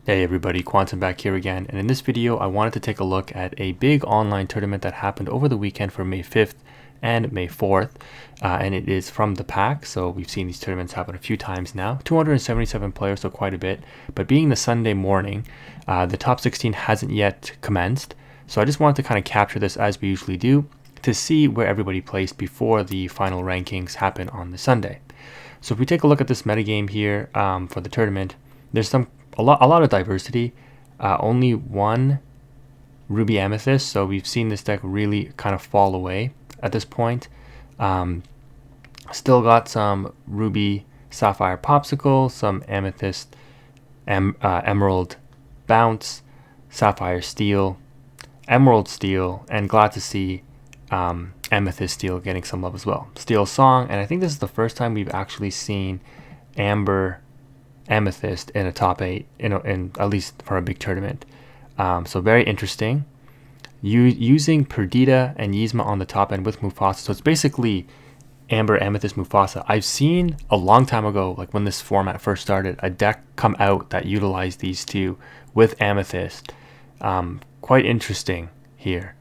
Hey everybody, Quantum back here again, and in this video I wanted to take a look at a big online tournament that happened over the weekend for May 5th and May 4th, and it is from the pack. So we've seen these tournaments happen a few times now, 277 players, so quite a bit, but being the Sunday morning, the top 16 hasn't yet commenced, so I just wanted to kind of capture this as we usually do to see where everybody placed before the final rankings happen on the Sunday. So if we take a look at this metagame here for the tournament, there's a lot of diversity. Only one Ruby Amethyst, so we've seen this deck really kind of fall away at this point. Still got some Ruby Sapphire Popsicle, some Amethyst Emerald Bounce, Sapphire Steel, Emerald Steel, and glad to see Amethyst Steel getting some love as well. Steel Song, and I think this is the first time we've actually seen Amber Amethyst in a top 8, in at least for a big tournament. So very interesting. Using Perdita and Yzma on the top end with Mufasa. So it's basically Amber, Amethyst, Mufasa. I've seen a long time ago, like when this format first started, a deck come out that utilized these two with Amethyst. Quite interesting here.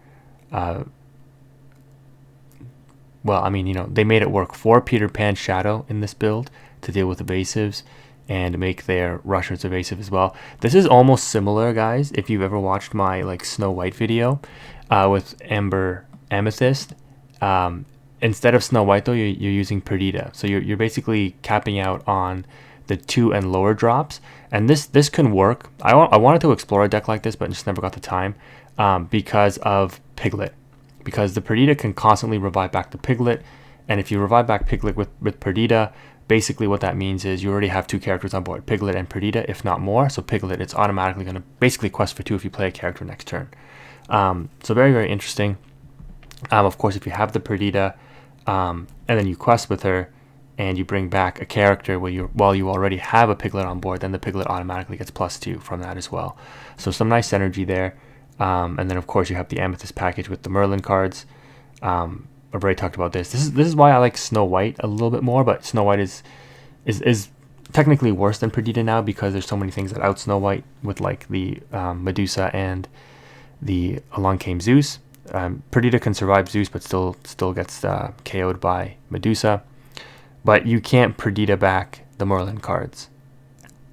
Well, I mean, they made it work for Peter Pan Shadow in this build to deal with evasives and make their rushers evasive as well. This is almost similar, guys, if you've ever watched my Snow White video with Amber Amethyst. Instead of Snow White though, you're using Perdita, so you're basically capping out on the 2 and lower drops, and this can work. I wanted to explore a deck like this, but just never got the time because of Piglet, because the Perdita can constantly revive back the Piglet, and if you revive back Piglet with Perdita, basically what that means is you already have 2 characters on board, Piglet and Perdita, if not more. So Piglet, it's automatically going to basically quest for 2 if you play a character next turn. So very, very interesting. Of course, if you have the Perdita and then you quest with her and you bring back a character while you already have a Piglet on board, then the Piglet automatically gets +2 from that as well. So some nice synergy there. And then of course you have the Amethyst package with the Merlin cards. I've already talked about this. This is why I like Snow White a little bit more, but Snow White is technically worse than Perdita now because there's so many things that out Snow White with the Medusa and the Along Came Zeus. Perdita can survive Zeus, but still gets KO'd by Medusa. But you can't Perdita back the Merlin cards,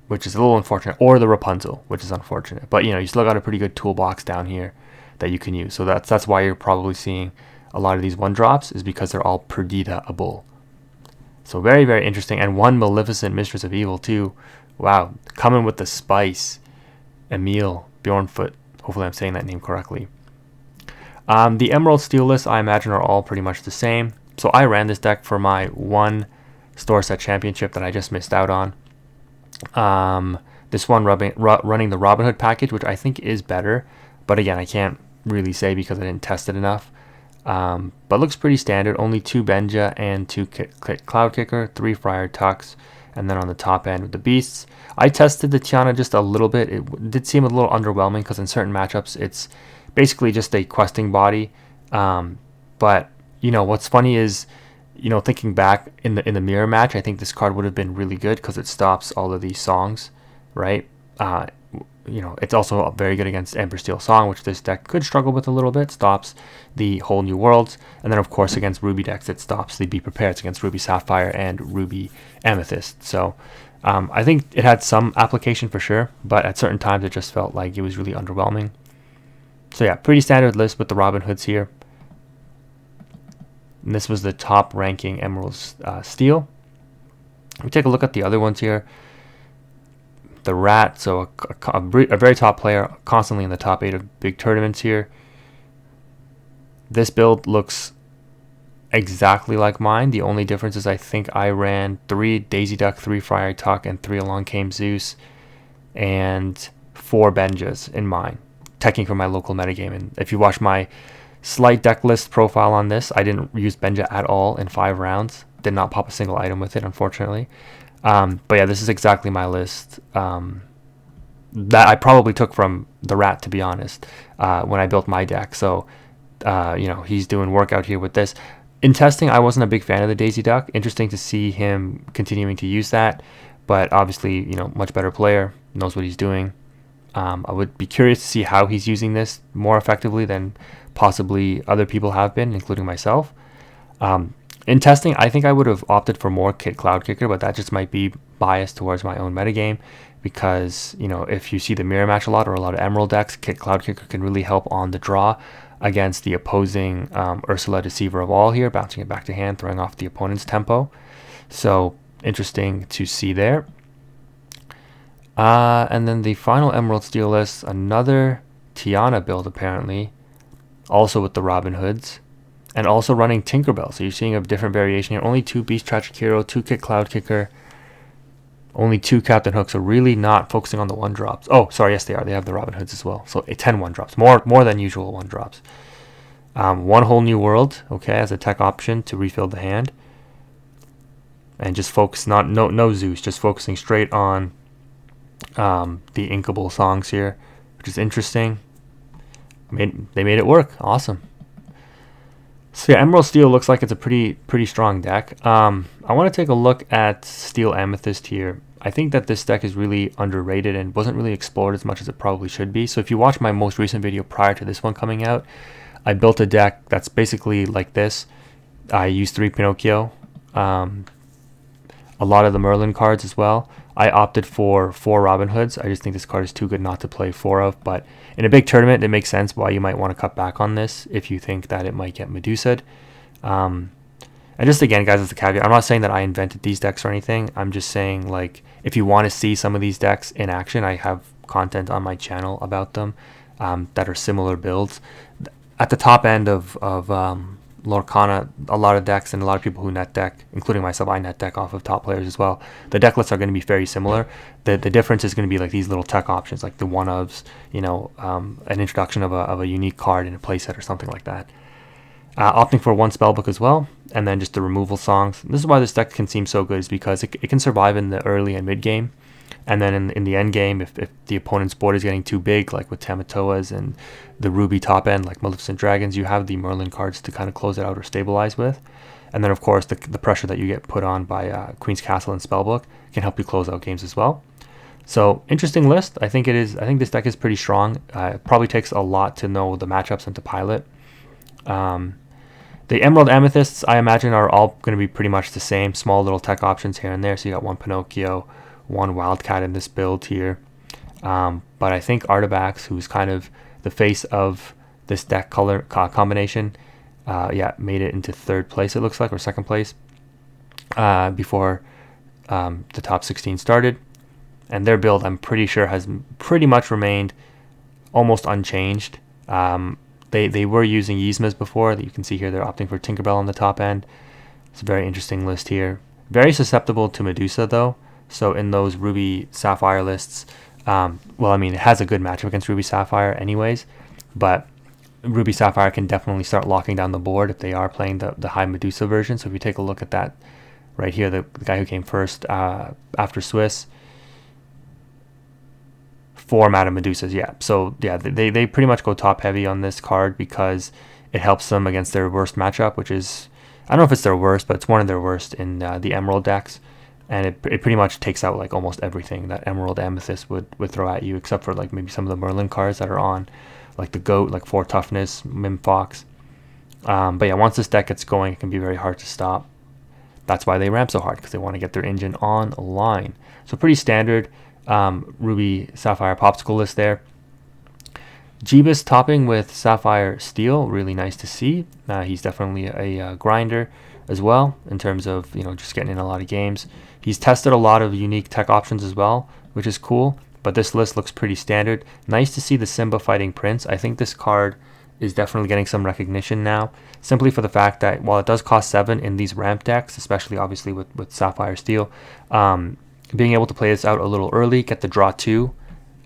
which is a little unfortunate, or the Rapunzel, which is unfortunate. But you still got a pretty good toolbox down here that you can use. So that's why you're probably seeing a lot of these 1-drops, is because they're all Perdita-able. So very, very interesting. And one Maleficent Mistress of Evil too. Wow, coming with the spice. Emil Bjornfoot. Hopefully I'm saying that name correctly. The Emerald Steel lists, I imagine, are all pretty much the same. So I ran this deck for my 1 store set championship that I just missed out on. This one running the Robin Hood package, which I think is better. But again, I can't really say because I didn't test it enough. But looks pretty standard. Only 2 Benja and 2 Cloud Kicker, 3 Friar Tucks, and then on the top end with the Beasts. I tested the Tiana just a little bit. It did seem a little underwhelming because in certain matchups it's basically just a questing body. But what's funny is thinking back in the mirror match, I think this card would have been really good because it stops all of these songs, right? It's also very good against Amber Steel Song, which this deck could struggle with a little bit. Stops the Whole New Worlds. And then, of course, against Ruby decks, it stops the Be Prepared against Ruby Sapphire and Ruby Amethyst. So I think it had some application for sure, but at certain times it just felt like it was really underwhelming. So yeah, pretty standard list with the Robin Hoods here. And this was the top ranking Emerald Steel. We take a look at the other ones here. The Rat, so a very top player, constantly in the top 8 of big tournaments here. This build looks exactly like mine. The only difference is I think I ran 3 Daisy Duck, 3 Friar Tuck, and 3 Along Came Zeus, and 4 Benjas in mine, teching from my local metagame. And if you watch my slight deck list profile on this, I didn't use Benja at all in 5 rounds. Did not pop a single item with it, unfortunately. But yeah, this is exactly my list that I probably took from the Rat, to be honest, when I built my deck. So, he's doing work out here with this. In testing, I wasn't a big fan of the Daisy Duck. Interesting to see him continuing to use that, but obviously, much better player, knows what he's doing. I would be curious to see how he's using this more effectively than possibly other people have been, including myself. In testing, I think I would have opted for more Kit Cloud Kicker, but that just might be biased towards my own metagame, because, you know, if you see the mirror match a lot or a lot of Emerald decks, Kit Cloud Kicker can really help on the draw against the opposing Ursula Deceiver of All here, bouncing it back to hand, throwing off the opponent's tempo. So interesting to see there. And then the final Emerald Steel list, another Tiana build apparently, also with the Robin Hoods, and also running Tinkerbell. So you're seeing a different variation here. Only 2 Beast Tragic Hero, 2 Kit Cloud Kicker, only 2 Captain Hook. So really not focusing on the 1-drops. Oh, sorry, yes they are. They have the Robin Hoods as well. So 10 1-drops, more than usual 1-drops. 1 Whole New World, okay, as a tech option to refill the hand, and just focus, no Zeus, just focusing straight on the inkable songs here, which is interesting. They made it work. Awesome. So yeah, Emerald Steel looks like it's a pretty strong deck. I want to take a look at Steel Amethyst here. I think that this deck is really underrated and wasn't really explored as much as it probably should be. So if you watch my most recent video prior to this one coming out, I built a deck that's basically like this. I used 3 Pinocchio, a lot of the Merlin cards as well. I opted for 4 Robin Hoods. I just think this card is too good not to play 4 of, but in a big tournament, it makes sense why you might want to cut back on this if you think that it might get Medusa'd. And just again, guys, as a caveat, I'm not saying that I invented these decks or anything. I'm just saying, like, if you want to see some of these decks in action, I have content on my channel about them that are similar builds. At the top end of LORCANA, a lot of decks and a lot of people who net deck, including myself, I net deck off of top players as well. The deck lists are going to be very similar. The difference is going to be like these little tech options, like the one-ofs, you know, an introduction of a unique card in a playset or something like that. Opting for 1 spellbook as well, and then just the removal songs. This is why this deck can seem so good, is because it can survive in the early and mid game. And then in the end game, if the opponent's board is getting too big, like with Tamatoas and the Ruby top end, like Maleficent Dragons, you have the Merlin cards to kind of close it out or stabilize with. And then, of course, the pressure that you get put on by Queen's Castle and Spellbook can help you close out games as well. So, interesting list. I think this deck is pretty strong. It probably takes a lot to know the matchups and to pilot. The Emerald Amethysts, I imagine, are all going to be pretty much the same. Small little tech options here and there. So you got 1 Pinocchio, 1 Wildcat in this build here. But I think Artabax, who's kind of the face of this deck color combination, made it into 3rd place, it looks like, or 2nd place before the top 16 started. And their build, I'm pretty sure, has pretty much remained almost unchanged. They were using Yzmas before. You can see here they're opting for Tinkerbell on the top end. It's a very interesting list here. Very susceptible to Medusa, though. So in those Ruby Sapphire lists, well, I mean, it has a good matchup against Ruby Sapphire anyways, but Ruby Sapphire can definitely start locking down the board if they are playing the high Medusa version. So if you take a look at that right here, the guy who came first after Swiss, 4 Madame Medusas, yeah. So yeah, they pretty much go top heavy on this card because it helps them against their worst matchup, which is, I don't know if it's their worst, but it's one of their worst in the Emerald decks. And it pretty much takes out like almost everything that Emerald Amethyst would throw at you, except for like maybe some of the Merlin cards that are on, like the Goat, like 4 Toughness, Mim Fox. But yeah, once this deck gets going, it can be very hard to stop. That's why they ramp so hard, because they want to get their engine online. So pretty standard Ruby Sapphire popsicle list there. Jeebus topping with Sapphire Steel, really nice to see. He's definitely a grinder as well in terms of, you know, just getting in a lot of games. He's tested a lot of unique tech options as well, which is cool, but this list looks pretty standard. Nice to see the Simba fighting Prince. I think this card is definitely getting some recognition now, simply for the fact that while it does cost 7 in these ramp decks, especially obviously with Sapphire Steel, being able to play this out a little early, get the draw 2,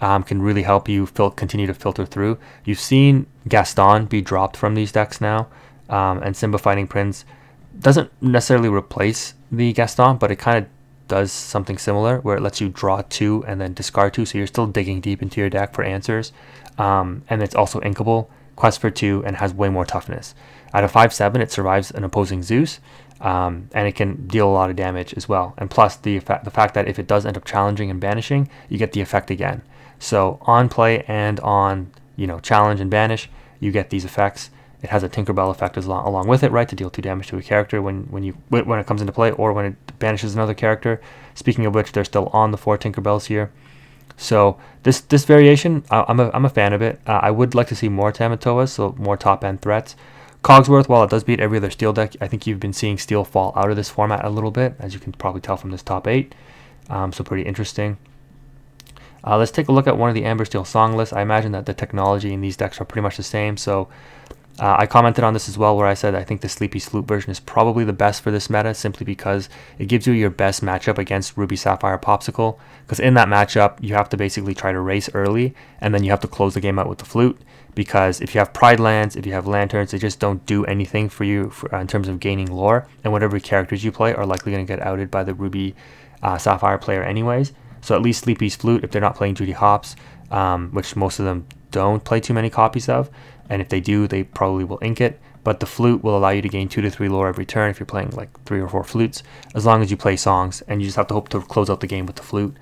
can really help you continue to filter through. You've seen Gaston be dropped from these decks now, and Simba fighting Prince doesn't necessarily replace the Gaston, but it kind of does something similar where it lets you draw 2 and then discard 2, so you're still digging deep into your deck for answers. And it's also inkable, quest for 2, and has way more toughness. At a 5/7, it survives an opposing Zeus, and it can deal a lot of damage as well. And plus the fact that if it does end up challenging and banishing, you get the effect again. So on play and on, you know, challenge and banish, you get these effects. It has a Tinkerbell effect along with it, right, to deal 2 damage to a character when it comes into play, or when it banishes another character. Speaking of which, they're still on the 4 Tinkerbells here. So this variation, I'm a fan of it. I would like to see more Tamatoas, so more top end threats. Cogsworth, while it does beat every other steel deck, I think you've been seeing steel fall out of this format a little bit, as you can probably tell from this top 8. So pretty interesting. Let's take a look at one of the Amber Steel song lists. I imagine that the technology in these decks are pretty much the same. So I commented on this as well, where I said I think the Sleepy Sloop version is probably the best for this meta, simply because it gives you your best matchup against Ruby Sapphire Popsicle. Because in that matchup, you have to basically try to race early, and then you have to close the game out with the flute. Because if you have Pride Lands, if you have Lanterns, they just don't do anything for you in terms of gaining lore, and whatever characters you play are likely going to get outed by the Ruby Sapphire player anyways. So at least Sleepy's Flute, if they're not playing Judy Hopps, which most of them don't play too many copies of, and if they do, they probably will ink it. But the flute will allow you to gain 2 to 3 lore every turn if you're playing like 3 or 4 flutes, as long as you play songs, and you just have to hope to close out the game with the flute.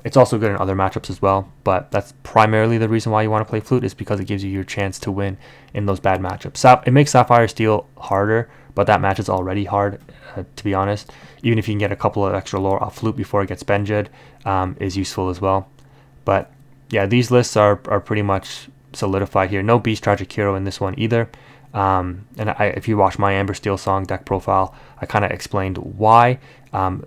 It's also good in other matchups as well, but that's primarily the reason why you want to play flute, is because it gives you your chance to win in those bad matchups. It makes Sapphire Steel harder, but that match is already hard, to be honest. Even if you can get a couple of extra lore off flute before it gets benjed, is useful as well. But yeah, these lists are pretty much solidified here. No Beast Tragic Hero in this one either. And if you watch my Amber Steel Song deck profile, I kind of explained why.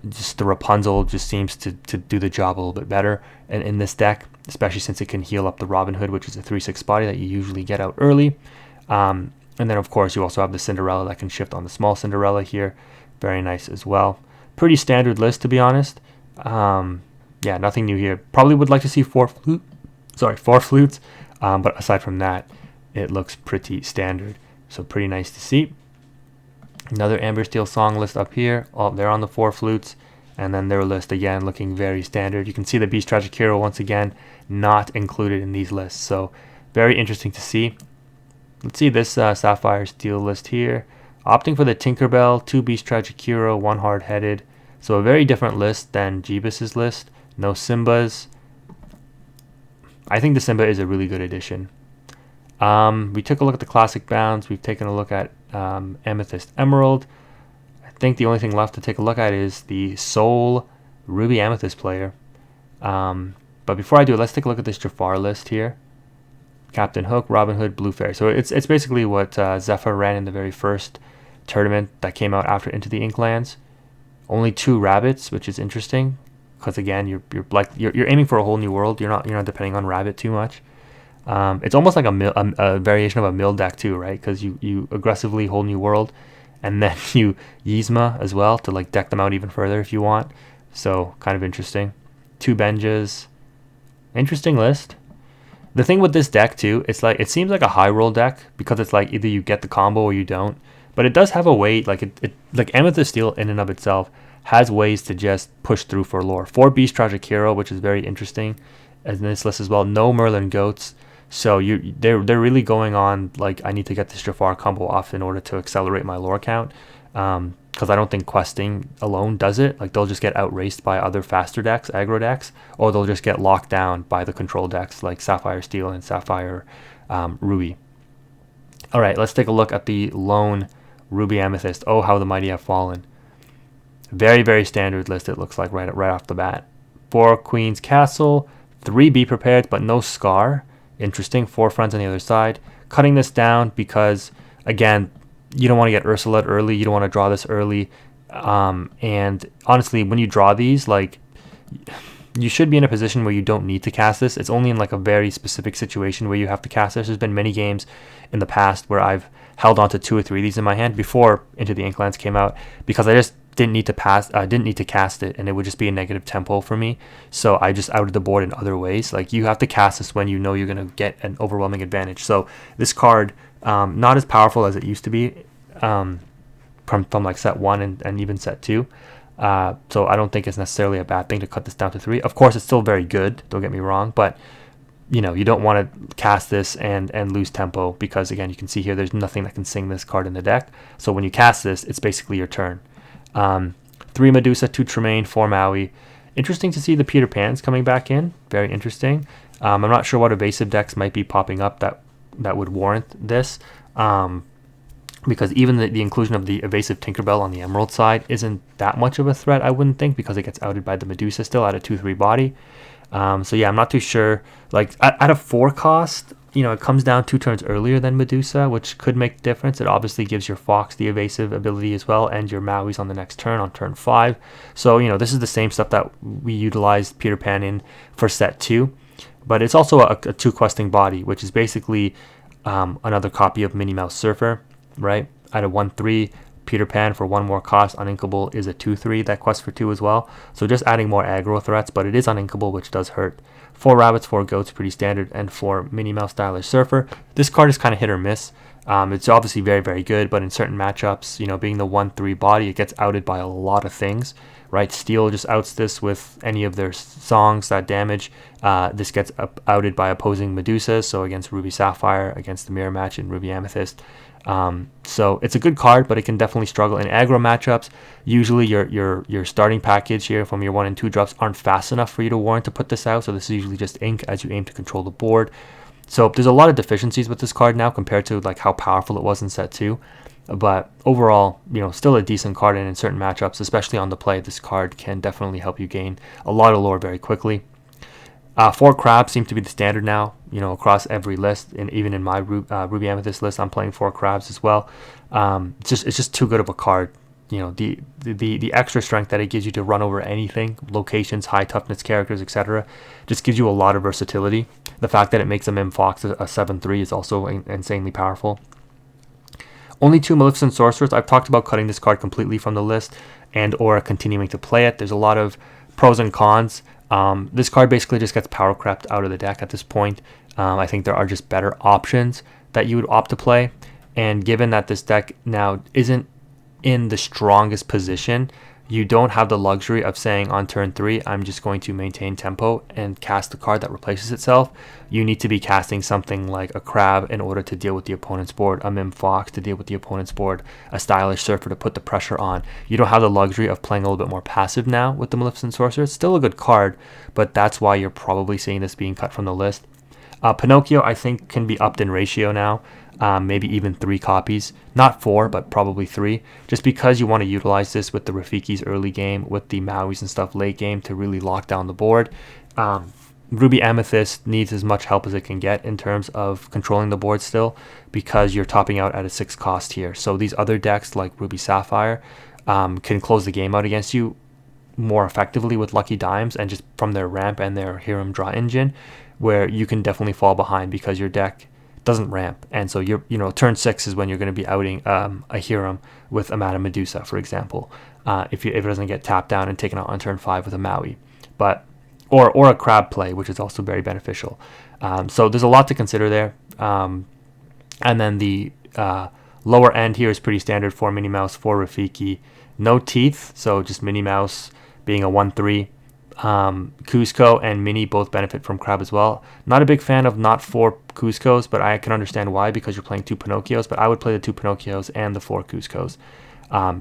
Just the Rapunzel just seems to do the job a little bit better in this deck, especially since it can heal up the Robin Hood, which is a 3/6 body that you usually get out early. And then of course you also have the Cinderella that can shift on the small Cinderella here. Very nice as well. Pretty standard list, to be honest. Yeah, nothing new here. Probably would like to see 4 flutes, but aside from that, it looks pretty standard. So pretty nice to see. Another Amber Steel song list up here. Oh, they're on the 4 flutes, and then their list again looking very standard. You can see the Beast Tragic Hero once again not included in these lists. So very interesting to see. Let's see this Sapphire Steel list here. Opting for the Tinkerbell, 2 Beast Tragic Hero, 1 Hard-Headed. So a very different list than Jeebus's list. No Simbas. I think the Simba is a really good addition. We took a look at the classic bounds. We've taken a look at Amethyst Emerald. I think the only thing left to take a look at is the Soul Ruby Amethyst player. But before I do it, let's take a look at this Jafar list here. Captain Hook, Robin Hood, Blue Fairy. So it's basically what Zephyr ran in the very first tournament that came out after Into the Inklands. Only 2 rabbits, which is interesting, because again, you're aiming for a whole new world. You're not depending on rabbit too much. It's almost like a variation of a mill deck too, right? Because you aggressively whole new world, and then you Yzma as well to like deck them out even further if you want. So kind of interesting. 2 Benjas. Interesting list. The thing with this deck too, it's like it seems like a high roll deck, because it's like either you get the combo or you don't. But it does have a way, like like Amethyst Steel in and of itself has ways to just push through for lore. 4 Beast Tragic Hero, which is very interesting in this list as well. No Merlin Goats. So they're really going on like, I need to get this Jafar combo off in order to accelerate my lore count. Because I don't think questing alone does it. Like they'll just get outraced by other faster decks, aggro decks, or they'll just get locked down by the control decks like Sapphire Steel and Sapphire Ruby. All right, let's take a look at the lone Ruby Amethyst. Oh, how the mighty have fallen. Very, very standard list, it looks like right off the bat. 4 Queen's Castle, 3 Be Prepared, but no Scar. Interesting. 4 Friends on the other side. Cutting this down because, again, you don't want to get Ursula early. You don't want to draw this early. And honestly, when you draw these, like, you should be in a position where you don't need to cast this. It's only in like a very specific situation where you have to cast this. There's been many games in the past where I've held on to 2 or 3 of these in my hand before Into the Inklands came out, because I just didn't need to cast it, and it would just be a negative tempo for me. So I just outed the board in other ways. Like, you have to cast this when you know you're going to get an overwhelming advantage. So this card, not as powerful as it used to be from like set 1 and even set 2. So I don't think it's necessarily a bad thing to cut this down to 3. Of course, it's still very good, don't get me wrong, but you know, you don't want to cast this and lose tempo, because again, you can see here there's nothing that can sing this card in the deck. So when you cast this, it's basically your turn. 3 Medusa, 2 Tremaine, 4 Maui. Interesting to see the Peter Pans coming back in. Very interesting. I'm not sure what evasive decks might be popping up that would warrant this. Because even the inclusion of the evasive Tinkerbell on the Emerald side isn't that much of a threat, I wouldn't think, because it gets outed by the Medusa still at a 2/3 body. So yeah, I'm not too sure. Like at a 4 cost, you know, it comes down 2 turns earlier than Medusa, which could make a difference. It obviously gives your Fox the evasive ability as well, and your Maui's on the next turn, on turn 5. So, you know, this is the same stuff that we utilized Peter Pan in for set 2. But it's also a 2 questing body, which is basically another copy of Minnie Mouse Surfer, right? At a 1/3, Peter Pan for 1 more cost, uninkable, is a 2/3 that quests for 2 as well. So just adding more aggro threats, but it is uninkable, which does hurt. 4 rabbits, 4 goats, pretty standard, and 4 Minnie Mouse Stylish Surfer. This card is kind of hit or miss. It's obviously very, very good, but in certain matchups, you know, being the 1/3 body, it gets outed by a lot of things, right? Steel just outs this with any of their songs that damage. This gets outed by opposing Medusas, so against Ruby Sapphire, against the mirror match in Ruby Amethyst. So it's a good card, but it can definitely struggle in aggro matchups. Usually your starting package here from your 1 and 2 drops aren't fast enough for you to warrant to put this out, so this is usually just ink as you aim to control the board. So there's a lot of deficiencies with this card now compared to like how powerful it was in set 2. But overall, you know, still a decent card, and in certain matchups, especially on the play, this card can definitely help you gain a lot of lore very quickly. 4 crabs seem to be the standard now, you know, across every list, and even in my Ruby Amethyst list, I'm playing 4 crabs as well. It's just too good of a card. You know, the extra strength that it gives you to run over anything, locations, high toughness characters, etc., just gives you a lot of versatility. The fact that it makes a Mim Fox a 7/3 is also insanely powerful. Only 2 Maleficent Sorcerers. I've talked about cutting this card completely from the list and or continuing to play it. There's a lot of pros and cons. This card basically just gets power crept out of the deck at this point. I think there are just better options that you would opt to play. And given that this deck now isn't in the strongest position, you don't have the luxury of saying on turn 3, I'm just going to maintain tempo and cast the card that replaces itself. You need to be casting something like a crab in order to deal with the opponent's board, a Mim Fox to deal with the opponent's board, a Stylish Surfer to put the pressure on. You don't have the luxury of playing a little bit more passive now with the Maleficent Sorcerer. It's still a good card, but that's why you're probably seeing this being cut from the list. Pinocchio, I think, can be upped in ratio now. Maybe even 3 copies, not 4, but probably 3, just because you want to utilize this with the Rafikis early game, with the Mauis and stuff late game to really lock down the board. Ruby Amethyst needs as much help as it can get in terms of controlling the board still, because you're topping out at a 6 cost here. So these other decks like Ruby Sapphire can close the game out against you more effectively with Lucky Dimes and just from their ramp and their Hiram draw engine, where you can definitely fall behind because your deck doesn't ramp, and so turn 6 is when you're going to be outing a Hiram with a Madame Medusa, for example, if it doesn't get tapped down and taken out on turn 5 with a Maui, but or a crab play, which is also very beneficial. So there's a lot to consider there, and then the lower end here is pretty standard for Minnie Mouse, for Rafiki, no teeth, so just Minnie Mouse being a 1/3. Cusco and Minnie both benefit from crab as well. Not a big fan of not 4 Cuscos, but I can understand why, because you're playing 2 Pinocchios, but I would play the 2 Pinocchios and the 4 Cuscos.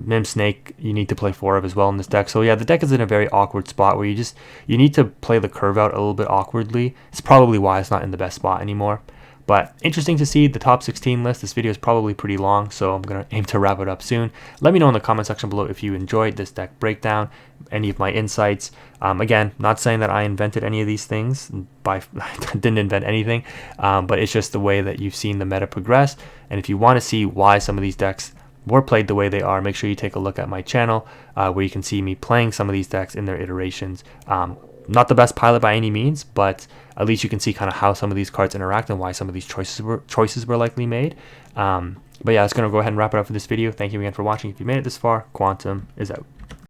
Mim Snake you need to play 4 of as well in this deck. So yeah, the deck is in a very awkward spot where you need to play the curve out a little bit awkwardly. It's probably why it's not in the best spot anymore. But interesting to see the top 16 list. This video is probably pretty long, so I'm going to aim to wrap it up soon. Let me know in the comment section below if you enjoyed this deck breakdown, any of my insights. Again, not saying that I invented any of these things. I didn't invent anything, but it's just the way that you've seen the meta progress. And if you want to see why some of these decks were played the way they are, make sure you take a look at my channel, where you can see me playing some of these decks in their iterations. Not the best pilot by any means, but at least you can see kind of how some of these cards interact and why some of these choices were likely made. But yeah, that's going to go ahead and wrap it up for this video. Thank you again for watching. If you made it this far, Quantum is out.